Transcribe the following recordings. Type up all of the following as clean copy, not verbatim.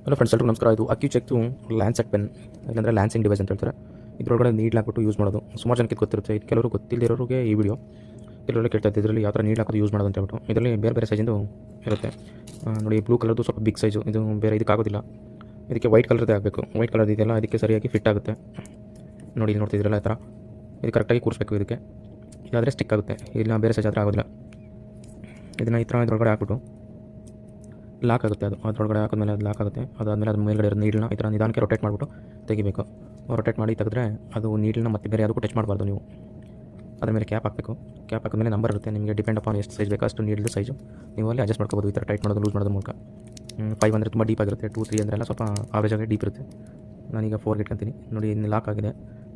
Hello friends, ಎಲ್ಲರಿಗೂ ನಮಸ್ಕಾರ. ಇದು ಅಕ್ಯುಚೆಕ್ದು ಲ್ಯಾನ್ಸೆಟ್ ಪೆನ್, ಇಲ್ಲಾಂದರೆ ಲ್ಯಾನ್ಸಿಂಗ್ ಡಿವೈಸ್ ಅಂತ ಹೇಳ್ತಾರೆ. ಇದರೊಳಗಡೆ ನೀಡ್ಲು ಹಾಕ್ಬಿಟ್ಟು ಯೂಸ್ ಮಾಡೋದು. ಸುಮಾರು ಜನಕ್ಕೆ ಗೊತ್ತಿರುತ್ತೆ, ಇದು ಕೆಲವರು ಗೊತ್ತಿಲ್ಲದಿರೋರಿಗೆ ಈ ವಿಡಿಯೋ. ಕೆಲವರೆಲ್ಲ ಕೇಳ್ತಾ ಇದ್ದು ಇದರಲ್ಲಿ ಯಾವ ಥರ ನೀಡ್ಲು ಹಾಕೋದು ಯೂಸ್ ಮಾಡೋದು ಅಂತ ಹೇಳ್ಬಿಟ್ಟು. ಇದರಲ್ಲಿ ಬೇರೆ ಬೇರೆ ಸೈಜಿಂದು ಇರುತ್ತೆ ನೋಡಿ. ಬ್ಲೂ ಕಲರ್ದು ಸ್ವಲ್ಪ ಬಿಗ್ ಸೈಜು, ಇದು ಬೇರೆ ಇದಕ್ಕಾಗೋದಿಲ್ಲ. ಇದಕ್ಕೆ ವೈಟ್ ಕಲರ್ದೇ ಆಗಬೇಕು. ವೈಟ್ ಕಲರ್ ಇದೆಯಲ್ಲ, ಅದಕ್ಕೆ ಸರಿಯಾಗಿ ಫಿಟ್ ಆಗುತ್ತೆ ನೋಡಿ. ಇದು ನೋಡ್ತಿದ್ರಲ್ಲ, ಈ ಥರ ಇದು ಕರೆಕ್ಟಾಗಿ ಕೂರಿಸ್ಬೇಕು. ಇದಕ್ಕೆ ಇದಾದರೆ ಸ್ಟಿಕ್ ಆಗುತ್ತೆ, ಇಲ್ಲ ಬೇರೆ ಸೈಜ್ ಆದರೆ ಆಗೋದಿಲ್ಲ. ಇದನ್ನು ಈ ಥರ ಇದ್ರೊಳಗಡೆ ಹಾಕ್ಬಿಟ್ಟು ಲಾಕ್ ಆಗುತ್ತೆ. ಅದರೊಳಗಡೆ ಹಾಕಿದ್ಮೇಲೆ ಅದು ಲಾಕ್ ಆಗುತ್ತೆ. ಅದಾದಮೇಲೆ ಅದು ಮೇಲ್ಗಡೆ ಇರೋ ನೀಡನ್ನ ಈ ಥರ ನಿಧಾನಕ್ಕೆ ರೊಟೇಟ್ ಮಾಡಿಬಿಟ್ಟು ತೆಗಿಬೇಕು. ರೊಟೇಟ್ ಮಾಡಿ ತೆಗೆದ್ರೆ ಅದು ನೀಡನ್ನ ಮತ್ತೆ ಬೇರೆ ಯಾವುದಕ್ಕೂ ಟಚ್ ಮಾಡಬಾರ್ದು. ನೀವು ಅದ್ರ ಮೇಲೆ ಕ್ಯಾಪ್ ಹಾಕಬೇಕು. ಕ್ಯಾಪ್ ಹಾಕಿದ್ಮೇಲೆ ನಂಬರ್ ಇರುತ್ತೆ, ನಿಮಗೆ ಡಿಪೆಂಡ್ ಅಪಾನ್ ಎಷ್ಟು ಸೈಜ್ ಬೇಕು ಅಷ್ಟು ನೀಡ್ದು ಸೈಜು ನೀವು ಅಲ್ಲಿ ಅಡ್ಜಸ್ಟ್ ಮಾಡ್ಕೋಬೋದು. ಈ ಥರ ಟೈಟ್ ಮಾಡೋದು, ಲೂಸ್ ಮಾಡೋದು ಮೂಲಕ. 5 ಅಂದರೆ ತುಂಬ ಡೀಪ್ ಆಗಿರುತ್ತೆ, 2, 3 ಅಂದರೆ ಎಲ್ಲ ಸ್ವಲ್ಪ ಆವರೇಜ್ ಆಗಿ ಡೀಪ್ ಇರುತ್ತೆ. ನಾನೀಗ 4 ಇಟ್ಕೊತೀನಿ ನೋಡಿ. ಇನ್ನು ಲಾಕ್ ಆಗಿದೆ.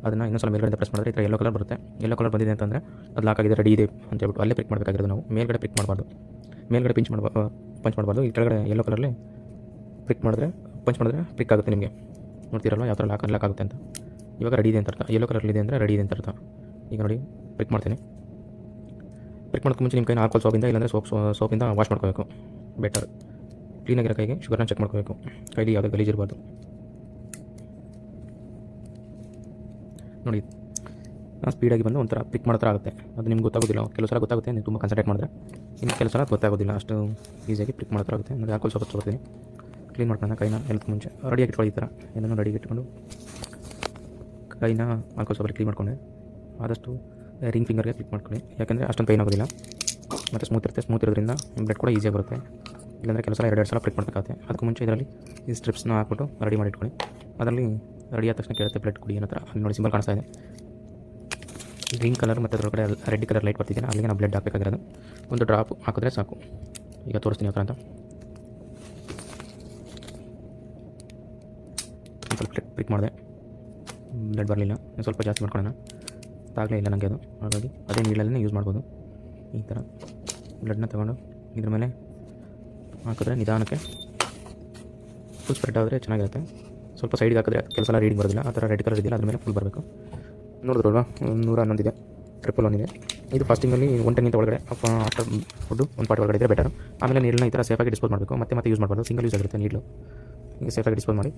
ಅದನ್ನು ಇನ್ನೊಂದು ಸಲ ಮೇಲ್ಗಡೆ ಪ್ರೆಸ್ ಮಾಡಿದ್ರೆ ಈ ಥರ ಯೆಲ್ಲೋ ಕಲರ್ ಬರುತ್ತೆ. ಯೆಲ್ಲೋ ಕಲರ್ ಬಂದಿದೆ ಅಂತಂದರೆ ಅದು ಲಾಕ್ ಆಗಿದೆ, ರೆಡಿ ಇದೆ ಅಂತ ಹೇಳ್ಬಿಟ್ಟು ಅಲ್ಲೇ ಪಿಕ್ ಮಾಡಬೇಕಾಗಿರೋದು. ನಾವು ಮೇಲ್ಗಡೆ ಪಿಕ್ ಮಾಡಬಾರ್ದು, ಮೇಲ್ಗಡೆ ಪಂಚ್ ಮಾಡಬಾರ್ದು. ಈ ಕೆಳಗಡೆ ಯೆಲ್ಲೋ ಕಲರಲ್ಲಿ ಪಂಚ್ ಮಾಡಿದ್ರೆ ಪಿಕ್ ಆಗುತ್ತೆ. ನಿಮಗೆ ನೋಡ್ತಿರಲ್ಲ ಯಾವ ಥರ ಲಾಕ್ ಆಗುತ್ತೆ ಅಂತ. ಇವಾಗ ರೆಡಿ ಇದೆ ಅಂತ ಅರ್ಥ. ಯೆಲ್ಲೋ ಕಲರ್ ಇದೆ ಅಂದರೆ ರೆಡಿ ಇದೆ ಅಂತ ಅರ್ಥ. ಈಗ ನೋಡಿ ಪಿಕ್ ಮಾಡ್ತೀನಿ. ಪಿಕ್ ಮಾಡೋಕ್ಕೆ ಮುಂಚೆ ನಿಮ್ಮ ಕೈನ ಆಲ್ಕೋಹಾಲ್ ಸೋಪಿಂದ ಇಲ್ಲಾಂದರೆ ಸೋಪಿಂದ ವಾಶ್ ಮಾಡ್ಕೋಬೇಕು. ಬೆಟರ್. ಕ್ಲೀನಾಗಿರೋ ಕೈಗೆ ಶುಗರ್ನ ಚೆಕ್ ಮಾಡ್ಕೋಬೇಕು. ಕೈಲಿ ಯಾವುದೇ ಗಲೀಜಿರಬಾರ್ದು ನೋಡಿ. ಸ್ಪೀಡಾಗಿ ಬಂದು ಒಂಥರ ಪಿಕ್ ಮಾಡೋ ಥರ ಆಗುತ್ತೆ. ಅದು ನಿಮ್ಗೆ ಗೊತ್ತಾಗೋದಿಲ್ಲ. ಕೆಲವು ಸಲ ಗೊತ್ತಾಗುತ್ತೆ, ನೀವು ತುಂಬ ಕಾನ್ಸಂಟ್ರೇಟ್ ಮಾಡಿದ್ರೆ. ಇನ್ನು ಕೆಲವು ಸಲ ಗೊತ್ತಾಗೋದಿಲ್ಲ, ಅಷ್ಟು ಈಸಿಯಾಗಿ ಪಿಕ್ ಮಾಡೋ ಥರ ಆಗುತ್ತೆ. ನೋಡಿ ಆಲ್ಕೋಹಾಲ್ ಸೋಪ್ ತೊಗೊಳ್ತೀನಿ. ಕ್ಲೀನ್ ಮಾಡ್ಕೊಳ್ಳೋಣ ಕೈನ. ಎಲ್ಲದಕ್ಕೆ ಮುಂಚೆ ರೆಡಿಯಾಗಿ ಇಟ್ಕೊಳ್ಳಿ. ಈ ಥರ ಎಲ್ಲನೂ ರೆಡಿಯಾಗಿ ಇಟ್ಕೊಂಡು ಕೈನ ಆಲ್ಕೋಹಾಲ್ ಸೋಪಲ್ಲಿ ಕ್ಲೀನ್ ಮಾಡ್ಕೊಂಡೆ. ಆದಷ್ಟು ರಿಂಗ್ ಫಿಂಗರ್ಗೆ ಕ್ಲಿಕ್ ಮಾಡ್ಕೊಳ್ಳಿ, ಯಾಕೆಂದರೆ ಅಷ್ಟೊಂದು ಪೈನ್ ಆಗೋದಿಲ್ಲ ಮತ್ತು ಸ್ಮೂತ್ ಇರುತ್ತೆ. ಸ್ಮೂತ್ ಇರೋದ್ರಿಂದ ಬ್ಲಡ್ ಕೂಡ ಈಸಿಯಾಗಿ ಬರುತ್ತೆ. ಇಲ್ಲಾಂದರೆ ಕೆಲವು ಸಲ 2 ಸಲ ಪ್ರಿಕ್ ಮಾಡಬೇಕಾಗುತ್ತೆ. ಅದಕ್ಕೆ ಮುಂಚೆ ಇದರಲ್ಲಿ ಈ ಸ್ಟ್ರಿಪ್ಸ್ನ ಹಾಕ್ಬಿಟ್ಟು ರೆಡಿ ಮಾಡಿ ಇಟ್ಕೊಳ್ಳಿ. ಅದರಲ್ಲಿ ರೆಡಿ ಆದ ತಕ್ಷಣ ಕೇಳುತ್ತೆ ಬ್ಲಡ್ ಕುಡಿ ಅನ್ನೋ ಥರ. ಅಲ್ಲಿ ನೋಡಿ ಸಿಂಬಲ್ ಕಾಣಿಸ್ತಾ ಇದೆ. ಗ್ರೀನ್ ಕಲರ್ ಮತ್ತು ಅದರೊಳಗಡೆ ರೆಡ್ ಕಲರ್ ಲೈಟ್ ಬರ್ತಿದೆ. ಅಲ್ಲಿಗೆ ನಾವು ಬ್ಲಡ್ ಹಾಕಬೇಕಾಗಿರೋದು. ಒಂದು ಡ್ರಾಪ್ ಹಾಕಿದ್ರೆ ಸಾಕು. ಈಗ ತೋರಿಸ್ತೀನಿ ಯಾವ ಥರ ಅಂತ. ಒಂದು ಸ್ವಲ್ಪ ಪ್ರಿಕ್ ಮಾಡಿದೆ, ಬ್ಲಡ್ ಬರಲಿಲ್ಲ. ಸ್ವಲ್ಪ ಜಾಸ್ತಿ ಮಾಡ್ಕೊಳ್ಳೋಣ. ತಾಗಲೇ ಇಲ್ಲ ನನಗೆ ಅದು, ಹಾಗಾಗಿ ಅದೇ ನೀಡಲ್ಲೇ ಯೂಸ್ ಮಾಡ್ಬೋದು. ಈ ಥರ ಬ್ಲಡ್ನ ತೊಗೊಂಡು ಇದ್ರ ಮೇಲೆ ಹಾಕಿದ್ರೆ ನಿಧಾನಕ್ಕೆ ಫುಲ್ ಸ್ಪ್ರೆಡ್ ಆದರೆ ಚೆನ್ನಾಗಿರುತ್ತೆ. ಸ್ವಲ್ಪ ಸೈಡ್ಗೆ ಹಾಕಿದ್ರೆ ಕೆಲಸ ಎಲ್ಲ ರೀಡಿಂಗ್ ಬರೋದಿಲ್ಲ. ಆ ಥರ ರೆಡ್ ಕಲರ್ ಇದೆಯಲ್ಲ ಅದ್ರ ಮೇಲೆ ಫುಲ್ ಬರಬೇಕು. ನೋಡಿದ್ರಲ್ವಾ, 111 ಇದೆ, 111 ಇದೆ. ಇದು ಫಾಸ್ಟಿಂಗಲ್ಲಿ 110 ಒಳಗಡೆ ಆಫ್ಟರ್ ಫುಡ್ಡು 1 ಪಾರ್ಟ್ ಒಳಗಡೆ ಇದ್ದರೆ ಬೆಟರ್. ಆಮೇಲೆ ನೀಡನ್ನ ಈ ಥರ ಸೇಫಾಗಿ ಡಿಸ್ಪೋಸ್ ಮಾಡಬೇಕು. ಮತ್ತೆ ಯೂಸ್ ಮಾಡಬಾರ್ದು. ಸಿಂಗಲ್ ಯೂಸ್ ಆಗಿರುತ್ತೆ ನೀಡಲು. ಈಗ ಸೇಫಾಗಿ ಡಿಸ್ಪೋಸ್ ಮಾಡಿ.